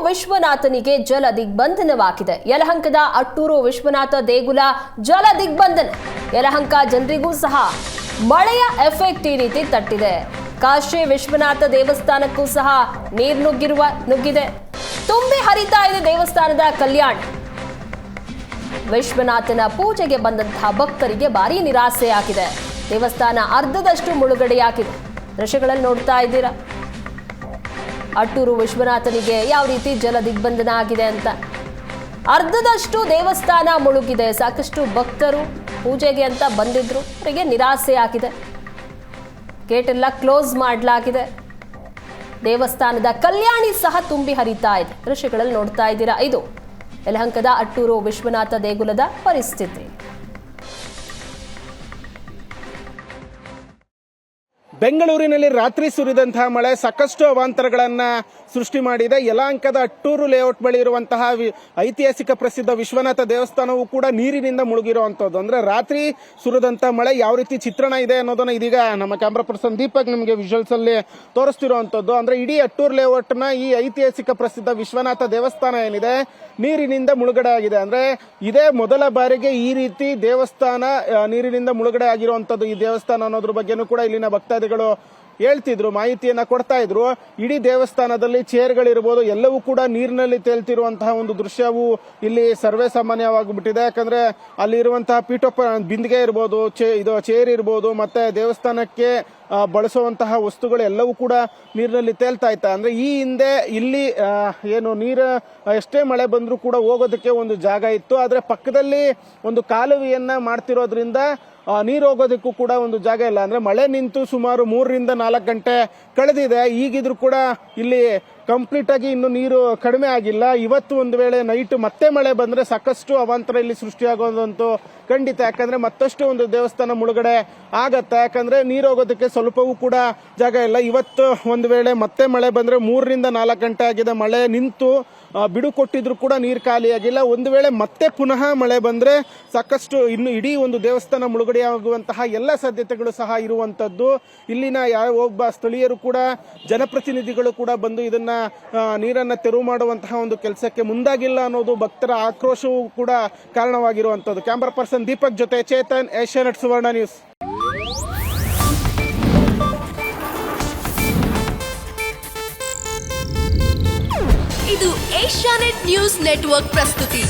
ವಿಶ್ವನಾಥನಿಗೆ ಜಲ ದಿಗ್ಬಂಧನವಾಗಿದೆ. ಯಲಹಂಕದ ಅಟ್ಟೂರು ವಿಶ್ವನಾಥ ದೇಗುಲ ಜಲ ದಿಗ್ಬಂಧನ. ಯಲಹಂಕ ಜನರಿಗೂ ಸಹ ಮಳೆಯ ಎಫೆಕ್ಟ್ ಈ ರೀತಿ ತಟ್ಟಿದೆ. ಕಾಶಿ ವಿಶ್ವನಾಥ ದೇವಸ್ಥಾನಕ್ಕೂ ಸಹ ನೀರು ನುಗ್ಗಿದೆ. ತುಂಬಿ ಹರಿತಾ ಇದೆ ದೇವಸ್ಥಾನದ ಕಲ್ಯಾಣ. ವಿಶ್ವನಾಥನ ಪೂಜೆಗೆ ಬಂದಂತಹ ಭಕ್ತರಿಗೆ ಭಾರಿ ನಿರಾಸೆಯಾಗಿದೆ. ದೇವಸ್ಥಾನ ಅರ್ಧದಷ್ಟು ಮುಳುಗಡೆಯಾಗಿದೆ. ದೃಶ್ಯಗಳಲ್ಲಿ ನೋಡ್ತಾ ಇದ್ದೀರಾ ಅಟ್ಟೂರು ವಿಶ್ವನಾಥನಿಗೆ ಯಾವ ರೀತಿ ಜಲ ದಿಗ್ಬಂಧನ ಆಗಿದೆ ಅಂತ. ಅರ್ಧದಷ್ಟು ದೇವಸ್ಥಾನ ಮುಳುಗಿದೆ. ಸಾಕಷ್ಟು ಭಕ್ತರು ಪೂಜೆಗೆ ಅಂತ ಬಂದಿದ್ರು, ಅವರಿಗೆ ನಿರಾಸೆ ಆಗಿದೆ. ಗೇಟ್ ಎಲ್ಲ ಕ್ಲೋಸ್ ಮಾಡಲಾಗಿದೆ. ದೇವಸ್ಥಾನದ ಕಲ್ಯಾಣಿ ಸಹ ತುಂಬಿ ಹರಿತಾ ಇದೆ. ದೃಶ್ಯಗಳಲ್ಲಿ ನೋಡ್ತಾ ಇದ್ದೀರಾ ಇದು ಯಲಹಂಕದ ಅಟ್ಟೂರು ವಿಶ್ವನಾಥ ದೇಗುಲದ ಪರಿಸ್ಥಿತಿ. ಬೆಂಗಳೂರಿನಲ್ಲಿ ರಾತ್ರಿ ಸುರಿದಂತಹ ಮಳೆ ಸಾಕಷ್ಟು ಅವಾಂತರಗಳನ್ನ ಸೃಷ್ಟಿ ಮಾಡಿದೆ. ಯಲಹಂಕದ ಅಟ್ಟೂರು ಲೇಔಟ್ ಬಳಿ ಇರುವಂತಹ ಐತಿಹಾಸಿಕ ಪ್ರಸಿದ್ಧ ವಿಶ್ವನಾಥ ದೇವಸ್ಥಾನವೂ ಕೂಡ ನೀರಿನಿಂದ ಮುಳುಗಿರುವಂತದ್ದು. ಅಂದ್ರೆ ರಾತ್ರಿ ಸುರಿದಂತಹ ಮಳೆ ಯಾವ ರೀತಿ ಚಿತ್ರಣ ಇದೆ ಅನ್ನೋದನ್ನ ಇದೀಗ ನಮ್ಮ ಕ್ಯಾಮ್ರಾ ಪರ್ಸನ್ ದೀಪಕ್ ನಿಮಗೆ ವಿಜುವಲ್ಸ್ ಅಲ್ಲಿ ತೋರಿಸ್ತಿರುವಂತದ್ದು. ಅಂದ್ರೆ ಇಡೀ ಅಟ್ಟೂರು ಲೇಔಟ್ ನ ಈ ಐತಿಹಾಸಿಕ ಪ್ರಸಿದ್ಧ ವಿಶ್ವನಾಥ ದೇವಸ್ಥಾನ ಏನಿದೆ ನೀರಿನಿಂದ ಮುಳುಗಡೆ ಆಗಿದೆ. ಅಂದ್ರೆ ಇದೇ ಮೊದಲ ಬಾರಿಗೆ ಈ ರೀತಿ ದೇವಸ್ಥಾನ ನೀರಿನಿಂದ ಮುಳುಗಡೆ ಆಗಿರುವಂತದ್ದು. ಈ ದೇವಸ್ಥಾನ ಅನ್ನೋದ್ರ ಬಗ್ಗೆನೂ ಕೂಡ ಇಲ್ಲಿನ ಭಕ್ತಾದಿಗಳು ಹೇಳ್ತಿದ್ರು, ಮಾಹಿತಿಯನ್ನ ಕೊಡ್ತಾ ಇದ್ರು. ಇಡೀ ದೇವಸ್ಥಾನದಲ್ಲಿ ಚೇರ್ಗಳಿರ್ಬೋದು ಎಲ್ಲವೂ ಕೂಡ ನೀರಿನಲ್ಲಿ ತೇಲ್ತಿರುವಂತಹ ಒಂದು ದೃಶ್ಯವು ಇಲ್ಲಿ ಸರ್ವೇ ಸಾಮಾನ್ಯವಾಗಿಬಿಟ್ಟಿದೆ. ಯಾಕಂದ್ರೆ ಅಲ್ಲಿ ಇರುವಂತಹ ಬಿಂದಿಗೆ ಇರ್ಬೋದು, ಚೇರ್ ಇರ್ಬೋದು, ಮತ್ತೆ ದೇವಸ್ಥಾನಕ್ಕೆ ಬಳಸುವಂತಹ ವಸ್ತುಗಳು ಎಲ್ಲವೂ ಕೂಡ ನೀರಿನಲ್ಲಿ ತೇಲ್ತಾ ಇತ್ತ. ಅಂದ್ರೆ ಈ ಹಿಂದೆ ಇಲ್ಲಿ ಏನು ನೀರು ಎಷ್ಟೇ ಮಳೆ ಬಂದ್ರೂ ಕೂಡ ಹೋಗೋದಕ್ಕೆ ಒಂದು ಜಾಗ ಇತ್ತು. ಆದ್ರೆ ಪಕ್ಕದಲ್ಲಿ ಒಂದು ಕಾಲುವೆಯನ್ನ ಮಾಡ್ತಿರೋದ್ರಿಂದ ನೀರು ಹೋಗೋದಕ್ಕೂ ಕೂಡ ಒಂದು ಜಾಗ ಇಲ್ಲ. ಅಂದ್ರೆ ಮಳೆ ನಿಂತು ಸುಮಾರು 3 ರಿಂದ 4 ಗಂಟೆ ಕಳೆದಿದೆ. ಈಗಿದ್ರು ಕೂಡ ಇಲ್ಲಿ ಕಂಪ್ಲೀಟ್ ಆಗಿ ಇನ್ನು ನೀರು ಕಡಿಮೆ ಆಗಿಲ್ಲ. ಇವತ್ತು ಒಂದು ವೇಳೆ ನೈಟ್ ಮತ್ತೆ ಮಳೆ ಬಂದ್ರೆ ಸಾಕಷ್ಟು ಅವಾಂತರ ಇಲ್ಲಿ ಸೃಷ್ಟಿಯಾಗೋದಂತೂ ಖಂಡಿತ. ಯಾಕಂದ್ರೆ ಮತ್ತಷ್ಟು ಒಂದು ದೇವಸ್ಥಾನ ಮುಳುಗಡೆ ಆಗತ್ತೆ. ಯಾಕಂದ್ರೆ ನೀರು ಹೋಗೋದಕ್ಕೆ ಸ್ವಲ್ಪವೂ ಕೂಡ ಜಾಗ ಇಲ್ಲ. ಇವತ್ತು ಒಂದು ವೇಳೆ ಮತ್ತೆ ಮಳೆ ಬಂದ್ರೆ 3 ರಿಂದ 4 ಗಂಟೆ ಆಗಿದೆ. ಮಳೆ ನಿಂತು ಬಿಡು ಕೊಟ್ಟಿದ್ರು ಕೂಡ ನೀರು ಖಾಲಿಯಾಗಿಲ್ಲ. ಒಂದು ವೇಳೆ ಮತ್ತೆ ಪುನಃ ಮಳೆ ಬಂದ್ರೆ ಸಾಕಷ್ಟು ಇನ್ನು ಇಡೀ ಒಂದು ದೇವಸ್ಥಾನ ಮುಳುಗಡೆಯಾಗುವಂತಹ ಎಲ್ಲ ಸಾಧ್ಯತೆಗಳು ಸಹ ಇರುವಂತದ್ದು. ಇಲ್ಲಿನ ಯಾವ ಒಬ್ಬ ಸ್ಥಳೀಯರು ಕೂಡ ಜನಪ್ರತಿನಿಧಿಗಳು ಕೂಡ ಬಂದು ಇದನ್ನ ನೀರನ್ನ ತೆರವು ಮಾಡುವಂತಹ ಒಂದು ಕೆಲಸಕ್ಕೆ ಮುಂದಾಗಿಲ್ಲ ಅನ್ನೋದು ಭಕ್ತರ ಆಕ್ರೋಶವೂ ಕೂಡ ಕಾರಣವಾಗಿರುವಂತದ್ದು. ಕ್ಯಾಮರಾ ಪರ್ಸನ್ ದೀಪಕ್ ಜೊತೆ ಚೇತನ್, ಏಷ್ಯಾನೆಟ್ ಸುವರ್ಣ ನ್ಯೂಸ್. ಇದು ಏಷ್ಯಾನೆಟ್ ನ್ಯೂಸ್ ನೆಟ್ವರ್ಕ್ ಪ್ರಸ್ತುತಿ.